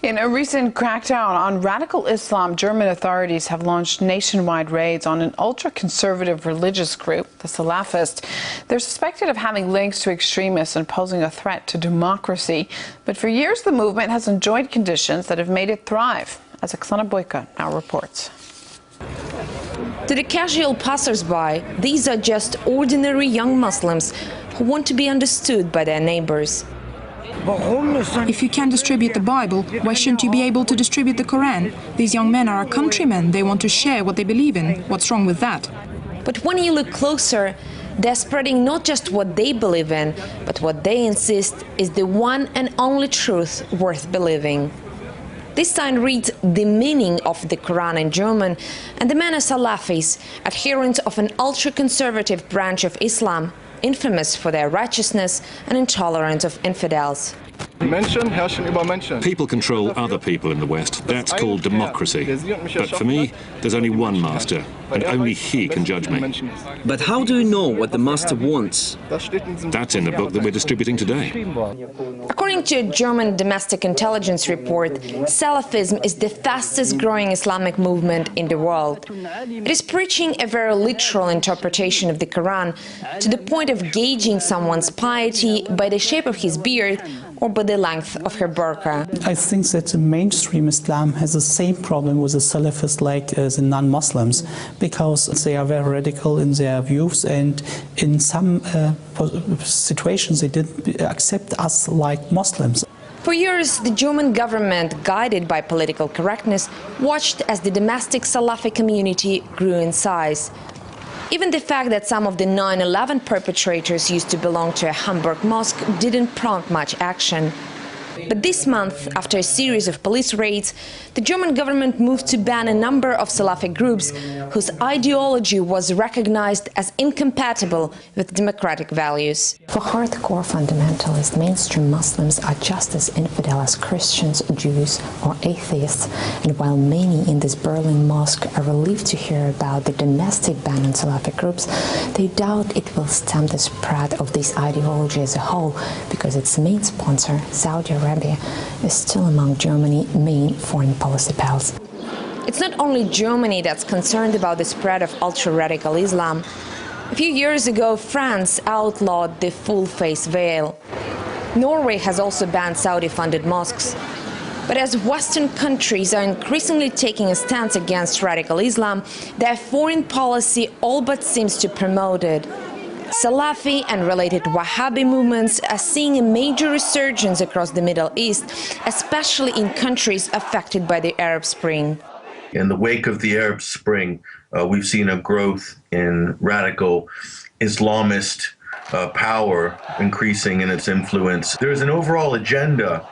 In a recent crackdown on radical Islam, German authorities have launched nationwide raids on an ultra-conservative religious group, the Salafists. They're suspected of having links to extremists and posing a threat to democracy. But for years, the movement has enjoyed conditions that have made it thrive, as Oksana Boyka now reports. To the casual passers-by, these are just ordinary young Muslims who want to be understood by their neighbors. If you can distribute the Bible, why shouldn't you be able to distribute the Quran? These young men are our countrymen. They want to share what they believe in. What's wrong with that? But when you look closer, they're spreading not just what they believe in, but what they insist is the one and only truth worth believing. This sign reads the meaning of the Quran in German, and the men are Salafis, adherents of an ultra-conservative branch of Islam, infamous for their righteousness and intolerance of infidels. People control other people in the West. That's called democracy. But for me, there's only one master, and only he can judge me. But how do you know what the master wants? That's in the book that we're distributing today. According to a German domestic intelligence report, Salafism is the fastest growing Islamic movement in the world. It is preaching a very literal interpretation of the Quran, to the point of gauging someone's piety by the shape of his beard or by the length of her burqa. I think that the mainstream Islam has the same problem with the Salafists like the non-Muslims, because they are very radical in their views, and in some situations they didn't accept us like Muslims. For years, the German government, guided by political correctness, watched as the domestic Salafi community grew in size. Even the fact that some of the 9/11 perpetrators used to belong to a Hamburg mosque didn't prompt much action. But this month, after a series of police raids, the German government moved to ban a number of Salafi groups whose ideology was recognized as incompatible with democratic values. For hardcore fundamentalist mainstream Muslims are just as infidel as Christians, Jews or atheists, and while many in this Berlin mosque are relieved to hear about the domestic ban on Salafi groups, they doubt it will stem the spread of this ideology as a whole, because its main sponsor, Saudi Arabia, is still among Germany's main foreign policy pals. It's not only Germany that's concerned about the spread of ultra-radical Islam. A few years ago, France outlawed the full-face veil. Norway has also banned Saudi-funded mosques. But as Western countries are increasingly taking a stance against radical Islam, their foreign policy all but seems to promote it. Salafi and related Wahhabi movements are seeing a major resurgence across the Middle East, especially in countries affected by the Arab Spring. In the wake of the Arab Spring, we've seen a growth in radical Islamist power increasing in its influence. There's an overall agenda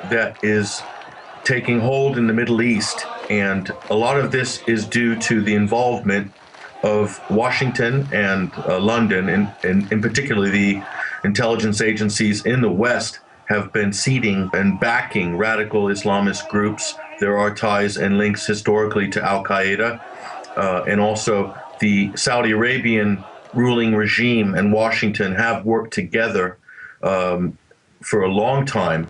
that is taking hold in the Middle East, and a lot of this is due to the involvement of Washington and London, and in particular the intelligence agencies in the West have been seeding and backing radical Islamist groups. There are ties and links historically to Al-Qaeda, and also the Saudi Arabian ruling regime and Washington have worked together for a long time.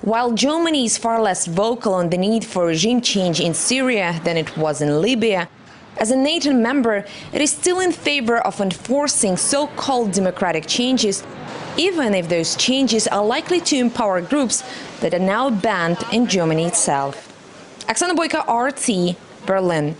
While Germany is far less vocal on the need for regime change in Syria than it was in Libya, as a NATO member, it is still in favor of enforcing so-called democratic changes, even if those changes are likely to empower groups that are now banned in Germany itself. Oksana Boyka, RT, Berlin.